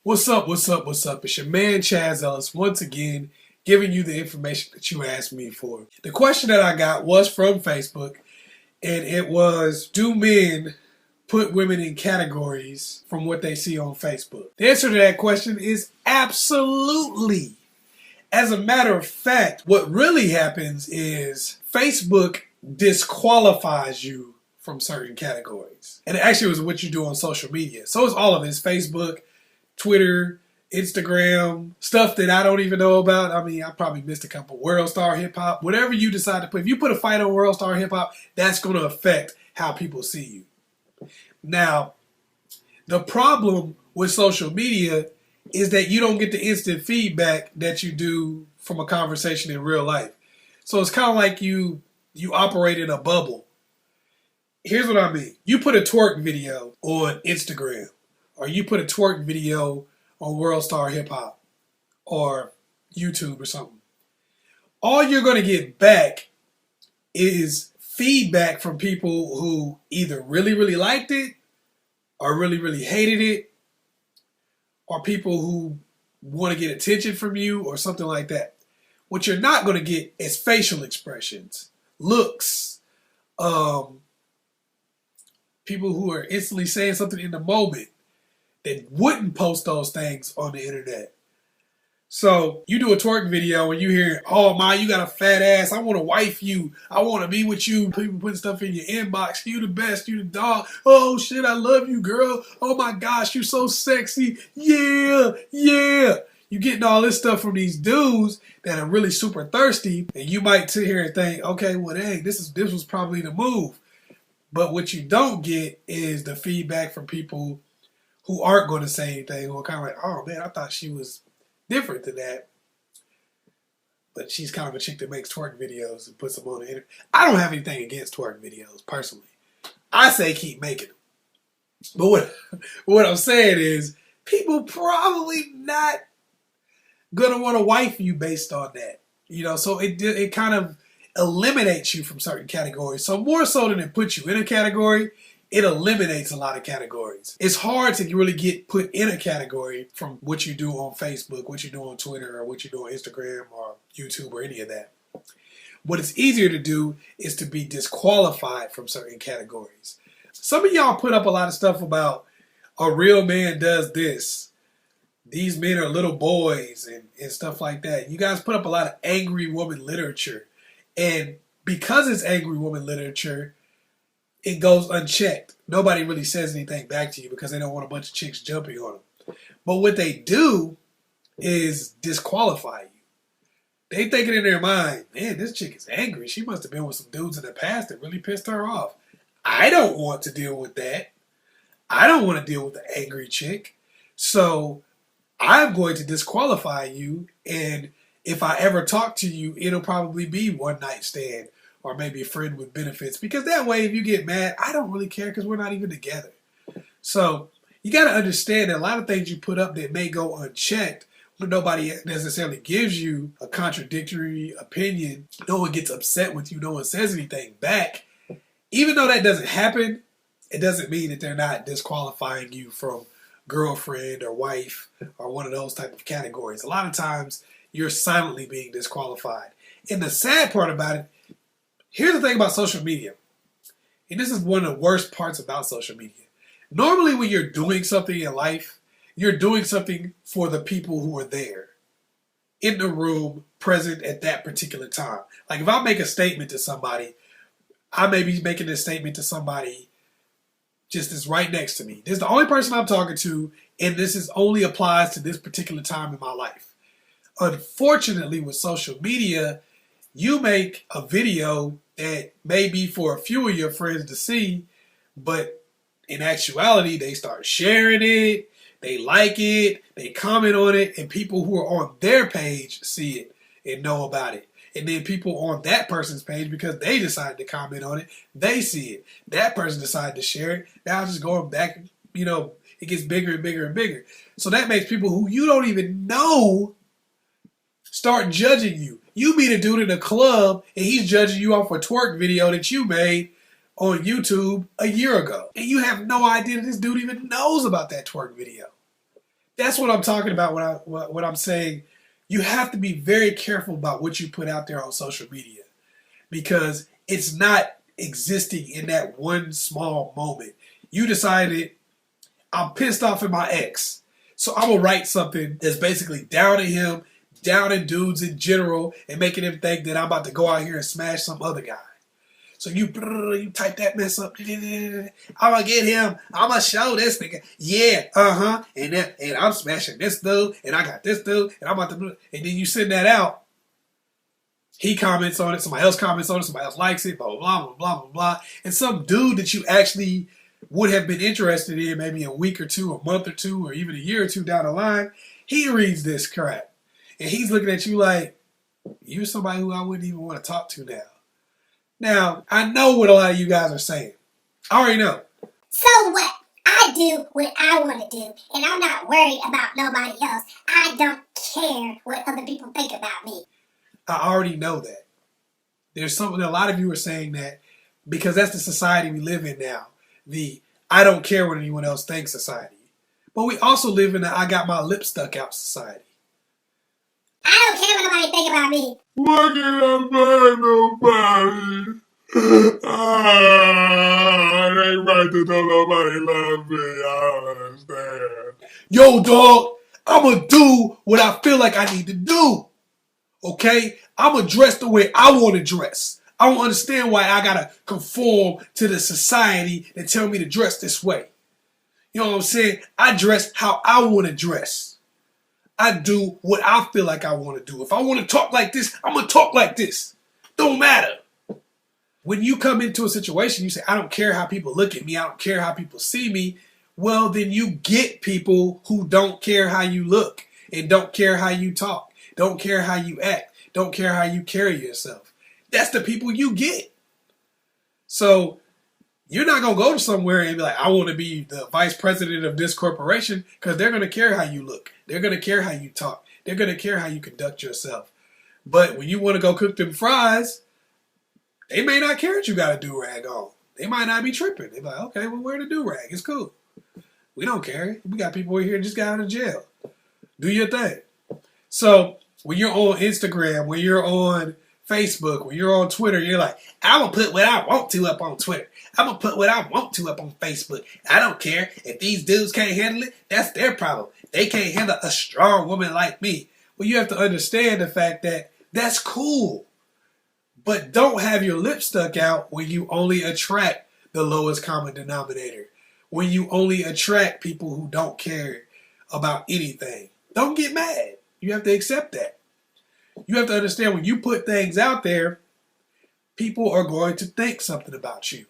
What's up, what's up, what's up? It's your man ChazzEllis once again giving you the information that you asked me for. The question that I got was from Facebook, and it was, do men put women in categories from what they see on Facebook? The answer to that question is absolutely. As a matter of fact, what really happens is Facebook disqualifies you from certain categories. And it actually was what you do on social media. So it's all of it. It's Facebook, Twitter, Instagram, stuff that I don't even know about. I mean, I probably missed a couple. World Star Hip Hop, whatever you decide to put. If you put a fight on World Star Hip Hop, that's going to affect how people see you. Now, the problem with social media is that you don't get the instant feedback that you do from a conversation in real life. So it's kind of like you operate in a bubble. Here's what I mean. You put a twerk video on Instagram, or you put a twerk video on World Star Hip Hop or YouTube or something. All you're going to get back is feedback from people who either really, really liked it or really, really hated it, or people who want to get attention from you or something like that. What you're not going to get is facial expressions, looks, people who are instantly saying something in the moment that wouldn't post those things on the internet. So you do a twerk video and you hear, oh my, you got a fat ass. I want to wife you. I want to be with you. People putting stuff in your inbox. You the best. You the dog. Oh shit, I love you, girl. Oh my gosh, you so sexy. Yeah, yeah. You getting all this stuff from these dudes that are really super thirsty, and you might sit here and think, okay, well, dang, this was probably the move. But what you don't get is the feedback from people who aren't going to say anything, who are kind of like, oh man, I thought she was different than that. But she's kind of a chick that makes twerk videos and puts them on the internet. I don't have anything against twerk videos, personally. I say keep making them. But what I'm saying is, people probably not going to want to wife you based on that. You know, so it kind of eliminates you from certain categories. So more so than it puts you in a category, it eliminates a lot of categories. It's hard to really get put in a category from what you do on Facebook, what you do on Twitter, or what you do on Instagram or YouTube or any of that. What is easier to do is to be disqualified from certain categories. Some of y'all put up a lot of stuff about a real man does this. These men are little boys and stuff like that. You guys put up a lot of angry woman literature. And because it's angry woman literature, it goes unchecked. Nobody really says anything back to you because they don't want a bunch of chicks jumping on them. But what they do is disqualify you. They thinking in their mind, man, this chick is angry. She must have been with some dudes in the past that really pissed her off. I don't want to deal with that. I don't want to deal with the angry chick. So I'm going to disqualify you, and if I ever talk to you, it'll probably be one night stand or maybe a friend with benefits. Because that way, if you get mad, I don't really care because we're not even together. So you got to understand that a lot of things you put up that may go unchecked, but nobody necessarily gives you a contradictory opinion. No one gets upset with you. No one says anything back. Even though that doesn't happen, it doesn't mean that they're not disqualifying you from girlfriend or wife or one of those type of categories. A lot of times, you're silently being disqualified. And the sad part about it, here's the thing about social media. And this is one of the worst parts about social media. Normally when you're doing something in life, you're doing something for the people who are there, in the room, present at that particular time. Like if I make a statement to somebody, I may be making this statement to somebody just that's right next to me. This is the only person I'm talking to, and this only applies to this particular time in my life. Unfortunately, with social media, you make a video that may be for a few of your friends to see, but in actuality, they start sharing it, they like it, they comment on it, and people who are on their page see it and know about it. And then people on that person's page, because they decided to comment on it, they see it. That person decided to share it. Now it's just going back, it gets bigger and bigger and bigger. So that makes people who you don't even know start judging you. You meet a dude in a club and he's judging you off a twerk video that you made on YouTube a year ago. And you have no idea that this dude even knows about that twerk video. That's what I'm talking about when I'm saying you have to be very careful about what you put out there on social media, because it's not existing in that one small moment. You decided, I'm pissed off at my ex, so I'm gonna write something that's basically down at him, down in dudes in general, and making him think that I'm about to go out here and smash some other guy. So you type that mess up. I'm gonna get him. I'm gonna show this nigga. Yeah, and I'm smashing this dude, and I got this dude, and I'm about to. And then you send that out. He comments on it. Somebody else comments on it. Somebody else likes it. Blah blah blah blah blah blah. And some dude that you actually would have been interested in, maybe a week or two, a month or two, or even a year or two down the line, he reads this crap, and he's looking at you like you're somebody who I wouldn't even want to talk to now. Now, I know what a lot of you guys are saying. I already know. So what? I do what I want to do, and I'm not worried about nobody else. I don't care what other people think about me. I already know that. There's something, a lot of you are saying that because that's the society we live in now. The I don't care what anyone else thinks society. But we also live in the I got my lip stuck out society. I don't care what nobody think about me. Why can't I find nobody? It ain't right to know nobody loves me. I don't understand. Yo, dog, I'm going to do what I feel like I need to do. Okay? I'm going to dress the way I want to dress. I don't understand why I got to conform to the society that tell me to dress this way. You know what I'm saying? I dress how I want to dress. I do what I feel like I want to do. If I want to talk like this, I'm going to talk like this. Don't matter. When you come into a situation, you say, I don't care how people look at me. I don't care how people see me. Well, then you get people who don't care how you look and don't care how you talk, don't care how you act, don't care how you carry yourself. That's the people you get. So you're not going to go to somewhere and be like, I want to be the vice president of this corporation, because they're going to care how you look. They're going to care how you talk. They're going to care how you conduct yourself. But when you want to go cook them fries, they may not care that you got a do-rag on. They might not be tripping. They're like, okay, well, wear the do-rag. It's cool. We don't care. We got people here who just got out of jail. Do your thing. So when you're on Instagram, when you're on Facebook, when you're on Twitter, you're like, I'm going to put what I want to up on Twitter. I'm going to put what I want to up on Facebook. I don't care. If these dudes can't handle it, that's their problem. They can't handle a strong woman like me. Well, you have to understand the fact that that's cool. But don't have your lip stuck out when you only attract the lowest common denominator. When you only attract people who don't care about anything. Don't get mad. You have to accept that. You have to understand when you put things out there, people are going to think something about you.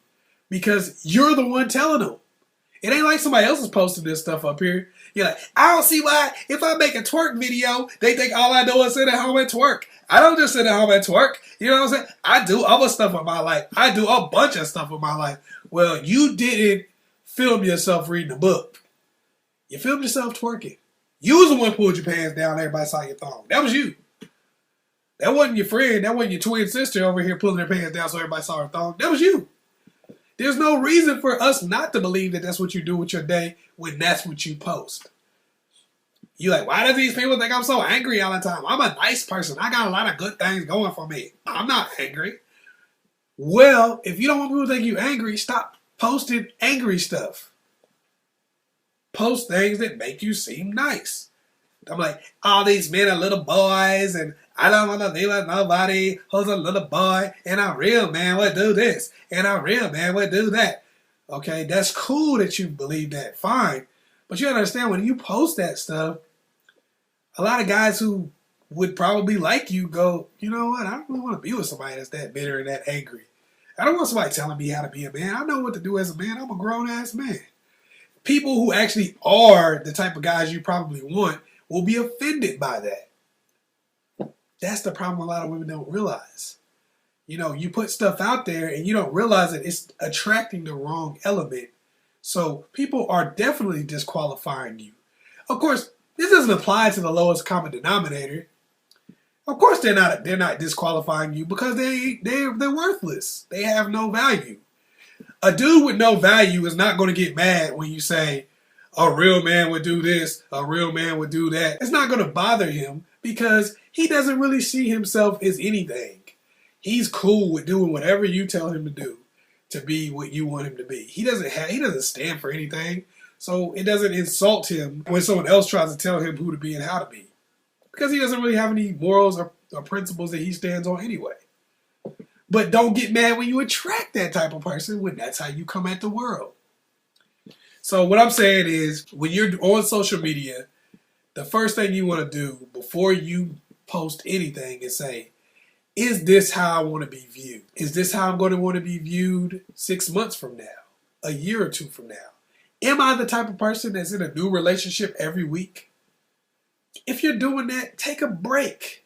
Because you're the one telling them. It ain't like somebody else is posting this stuff up here. You're like, I don't see why if I make a twerk video, they think all I do is sit at home and twerk. I don't just sit at home and twerk. You know what I'm saying? I do other stuff with my life. I do a bunch of stuff with my life. Well, you didn't film yourself reading a book. You filmed yourself twerking. You was the one who pulled your pants down. Everybody saw your thong. That was you. That wasn't your friend. That wasn't your twin sister over here pulling her pants down so everybody saw her thong. That was you. There's no reason for us not to believe that that's what you do with your day when that's what you post. You're like, why do these people think I'm so angry all the time? I'm a nice person. I got a lot of good things going for me. I'm not angry. Well, if you don't want people to think you're angry, stop posting angry stuff. Post things that make you seem nice. I'm like, all these men are little boys, and I don't want to be with nobody who's a little boy, and a real man would do this, and a real man would do that. Okay, that's cool that you believe that, fine. But you gotta understand, when you post that stuff, a lot of guys who would probably like you go, you know what, I don't really want to be with somebody that's that bitter and that angry. I don't want somebody telling me how to be a man. I know what to do as a man. I'm a grown-ass man. People who actually are the type of guys you probably want will be offended by that. That's the problem a lot of women don't realize. You know, you put stuff out there and you don't realize that it's attracting the wrong element. So people are definitely disqualifying you. Of course, this doesn't apply to the lowest common denominator. Of course they're not disqualifying you because they're worthless. They have no value. A dude with no value is not going to get mad when you say, a real man would do this, a real man would do that. It's not going to bother him because he doesn't really see himself as anything. He's cool with doing whatever you tell him to do to be what you want him to be. He doesn't stand for anything, so it doesn't insult him when someone else tries to tell him who to be and how to be, because he doesn't really have any morals or principles that he stands on anyway. But don't get mad when you attract that type of person, when that's how you come at the world. So what I'm saying is, when you're on social media, the first thing you want to do before you post anything is say, is this how I want to be viewed? Is this how I'm going to want to be viewed 6 months from now, a year or two from now? Am I the type of person that's in a new relationship every week? If you're doing that, take a break.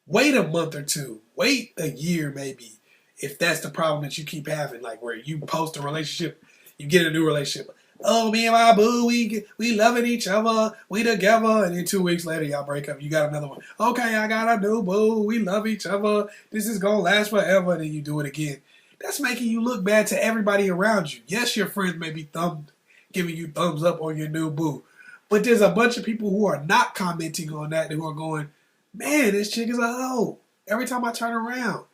Wait a month or two. Wait a year maybe, if that's the problem that you keep having, like where you post a relationship, you get a new relationship. Oh, me and my boo, we loving each other, we together, and then 2 weeks later y'all break up. You got another one. Okay, I got a new boo, we love each other, this is gonna last forever, and then you do it again. That's making you look bad to everybody around you. Yes, your friends may be giving you thumbs up on your new boo, but there's a bunch of people who are not commenting on that, who are going, man, this chick is a hoe every time I turn around.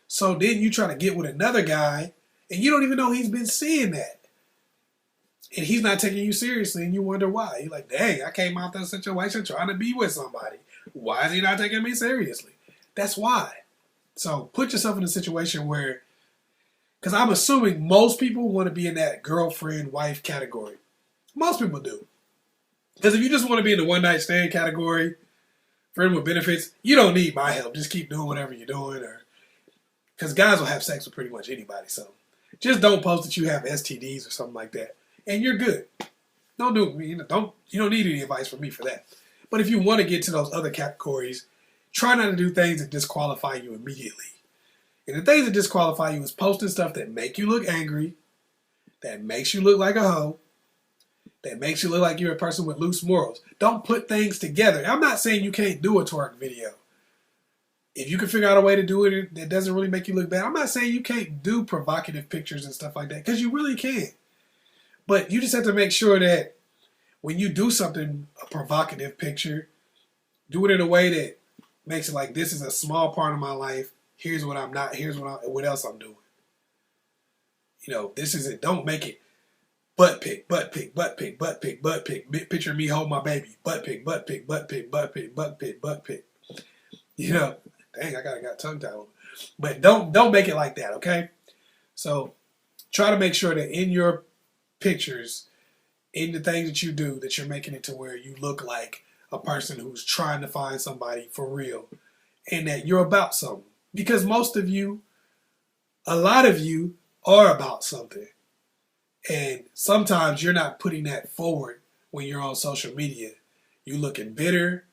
So then you try to get with another guy, and you don't even know he's been seeing that. And he's not taking you seriously, and you wonder why. You're like, dang, I came out that situation trying to be with somebody. Why is he not taking me seriously? That's why. So put yourself in a situation where, because I'm assuming most people want to be in that girlfriend, wife category. Most people do. Because if you just want to be in the one night stand category, friend with benefits, you don't need my help. Just keep doing whatever you're doing. Because guys will have sex with pretty much anybody. So just don't post that you have STDs or something like that, and you're good. Don't do it. You don't need any advice from me for that. But if you want to get to those other categories, try not to do things that disqualify you immediately. And the things that disqualify you is posting stuff that make you look angry, that makes you look like a hoe, that makes you look like you're a person with loose morals. Don't put things together. I'm not saying you can't do a twerk video. If you can figure out a way to do it that doesn't really make you look bad, I'm not saying you can't do provocative pictures and stuff like that, because you really can. But you just have to make sure that when you do something, a provocative picture, do it in a way that makes it like, this is a small part of my life. Here's what I'm not. Here's what else I'm doing. You know, this is it. Don't make it butt pic, butt pic, butt pic, butt pic, butt pic. Picture me hold my baby. Butt pic, butt pic, butt pic, butt pic, butt pic, butt pic. You know, dang, I got tongue tied. But don't make it like that, okay? So try to make sure that in your pictures, in the things that you do, that you're making it to where you look like a person who's trying to find somebody for real, and that you're about something. Because most of you, a lot of you, are about something. And sometimes you're not putting that forward when you're on social media. You looking bitter,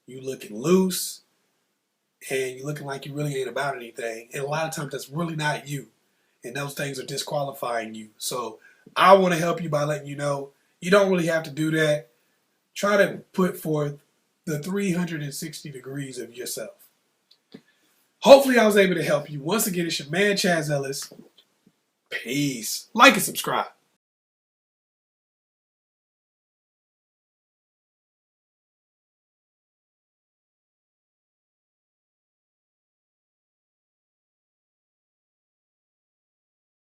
you looking loose, and you're looking like you really ain't about anything. And a lot of times that's really not you. And those things are disqualifying you. So I want to help you by letting you know you don't really have to do that. Try to put forth the 360 degrees of yourself. Hopefully I was able to help you. Once again, it's your man, ChazzEllis. Peace. Like and subscribe.